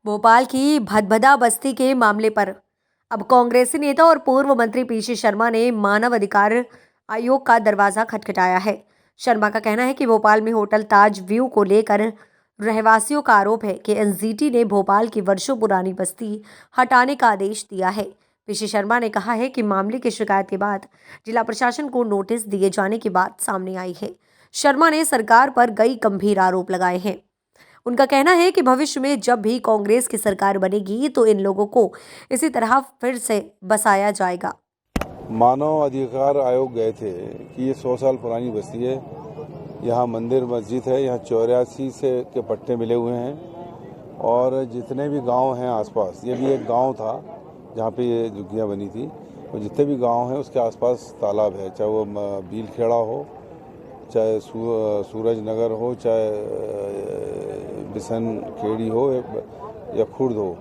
भोपाल की भदभदा बस्ती के मामले पर अब कांग्रेसी नेता और पूर्व मंत्री पीसी शर्मा ने मानव अधिकार आयोग का दरवाजा खटखटाया है। शर्मा का कहना है कि भोपाल में होटल ताज व्यू को लेकर रहवासियों का आरोप है कि एनजीटी ने भोपाल की वर्षों पुरानी बस्ती हटाने का आदेश दिया है। पीसी शर्मा ने कहा है कि मामले की शिकायत के बाद जिला प्रशासन को नोटिस दिए जाने की बात सामने आई है। शर्मा ने सरकार पर कई गंभीर आरोप लगाए हैं। उनका कहना है कि भविष्य में जब भी कांग्रेस की सरकार बनेगी तो इन लोगों को इसी तरह फिर से बसाया जाएगा। मानव अधिकार आयोग गए थे कि ये 100 साल पुरानी बस्ती है, यहाँ मंदिर मस्जिद है, यहाँ 84 से के पट्टे मिले हुए हैं और जितने भी गांव हैं आसपास, ये भी एक गांव था जहाँ पे ये झुग्गियाँ बनी थी, और जितने भी गांव हैं उसके आसपास तालाब है, चाहे वो भीलखेड़ा हो, चाहे सूरज नगर हो, चाहे बिसन खेड़ी हो या खुर्द हो।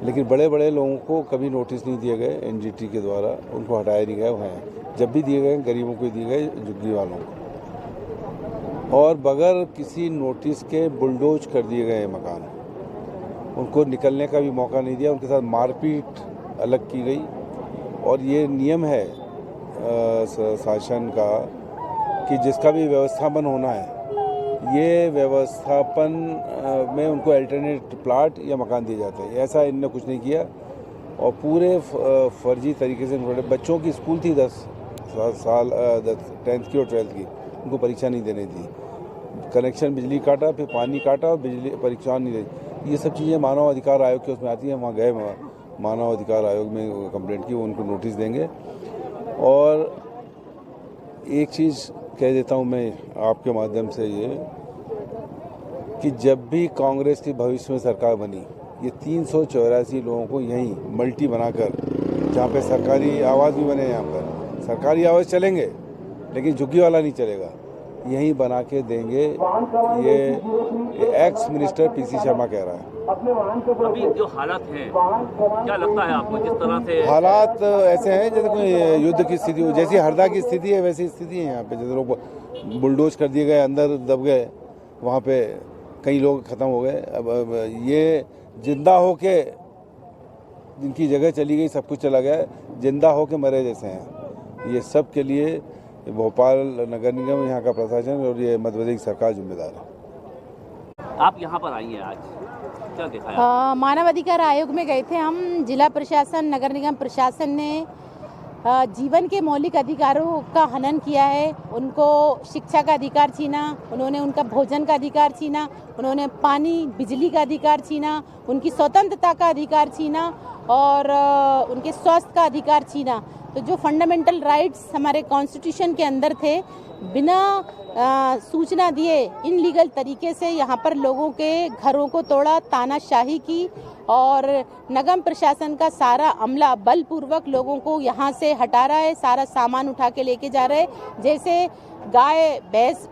लेकिन बड़े बड़े लोगों को कभी नोटिस नहीं दिए गए एनजीटी के द्वारा, उनको हटाया नहीं गया। वो हैं, जब भी दिए गए गरीबों को दिए गए, झुग्गी वालों को, और बगैर किसी नोटिस के बुलडोज कर दिए गए मकान। उनको निकलने का भी मौका नहीं दिया, उनके साथ मारपीट अलग की गई। और ये नियम है शासन का कि जिसका भी व्यवस्थापन होना है, ये व्यवस्थापन में उनको अल्टरनेट प्लाट या मकान दिए जाते हैं। ऐसा इनने कुछ नहीं किया और पूरे फर्जी तरीके से बच्चों की स्कूल थी 10 साल 10th की और 12th की, उनको परीक्षा नहीं देने दी। कनेक्शन बिजली काटा, फिर पानी काटा और बिजली परीक्षा नहीं दी। ये सब चीज़ें मानव अधिकार आयोग के उसमें आती हैं। वहाँ गए, मानव अधिकार आयोग में कंप्लेंट की, वो उनको नोटिस देंगे। और एक चीज़ कह देता हूँ मैं आपके माध्यम से, ये कि जब भी कांग्रेस की भविष्य में सरकार बनी, ये 384 लोगों को यहीं मल्टी बनाकर, जहाँ पे सरकारी आवास भी बने, यहाँ पर सरकारी आवास चलेंगे लेकिन झुग्गी वाला नहीं चलेगा, यहीं बना के देंगे। ये एक्स मिनिस्टर पीसी शर्मा कह रहा है। अभी जो हालात हैं, क्या लगता है आपको? जिस तरह से हालात ऐसे हैं जैसे कोई युद्ध की स्थिति हो, जैसी हरदा की स्थिति है वैसी स्थिति है यहाँ पे। जैसे लोग बुलडोज कर दिए गए, अंदर दब गए, वहाँ पे कई लोग खत्म हो गए। अब ये जिंदा होके जिनकी जगह चली गई, सब कुछ चला गया, जिंदा होके मरे जैसे हैं। ये सब के लिए भोपाल नगर निगम, यहाँ का प्रशासन और ये मध्य प्रदेश सरकार जिम्मेदार है। आप यहाँ पर आई हैं आज, क्या देखा है? मानव अधिकार आयोग में गए थे हम। जिला प्रशासन, नगर निगम प्रशासन ने जीवन के मौलिक अधिकारों का हनन किया है। उनको शिक्षा का अधिकार छीना, उन्होंने उनका भोजन का अधिकार छीना, उन्होंने पानी बिजली का अधिकार छीना, उनकी स्वतंत्रता का अधिकार छीना और उनके स्वास्थ्य का अधिकार छीना। तो जो फंडामेंटल राइट्स हमारे कॉन्स्टिट्यूशन के अंदर थे, बिना सूचना दिए इनलीगल तरीके से यहाँ पर लोगों के घरों को तोड़ा, तानाशाही की और नगम प्रशासन का सारा अमला बलपूर्वक लोगों को यहाँ से हटा रहा है, सारा सामान उठा के लेके जा रहे हैं। जैसे गाय, भैंस,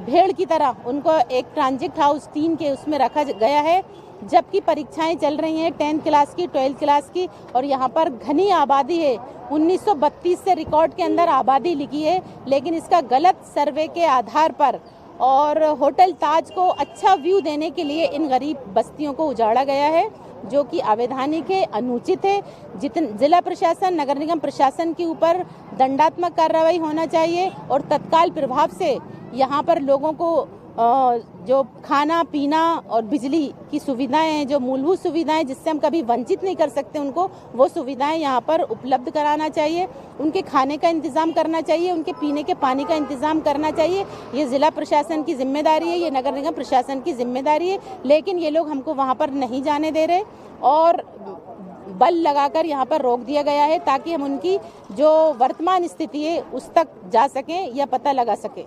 भेड़ की तरह उनको एक ट्रांजिट हाउस 3 के उसमें रखा गया है, जबकि परीक्षाएं चल रही हैं 10th क्लास की, 12th क्लास की, और यहाँ पर घनी आबादी है। 1932 से रिकॉर्ड के अंदर आबादी लिखी है, लेकिन इसका गलत सर्वे के आधार पर और होटल ताज को अच्छा व्यू देने के लिए इन गरीब बस्तियों को उजाड़ा गया है, जो कि अवैधानिक है, अनुचित है। जिला प्रशासन, नगर निगम प्रशासन के ऊपर दंडात्मक कार्रवाई होना चाहिए और तत्काल प्रभाव से यहाँ पर लोगों को जो खाना पीना और बिजली की सुविधाएं हैं, जो मूलभूत सुविधाएं जिससे हम कभी वंचित नहीं कर सकते, उनको वो सुविधाएं यहाँ पर उपलब्ध कराना चाहिए। उनके खाने का इंतज़ाम करना चाहिए, उनके पीने के पानी का इंतज़ाम करना चाहिए। ये ज़िला प्रशासन की जिम्मेदारी है, ये नगर निगम प्रशासन की जिम्मेदारी है, लेकिन ये लोग हमको वहाँ पर नहीं जाने दे रहे और बल लगाकर यहाँ पर रोक दिया गया है, ताकि हम उनकी जो वर्तमान स्थिति है उस तक जा सकें या पता लगा सकें।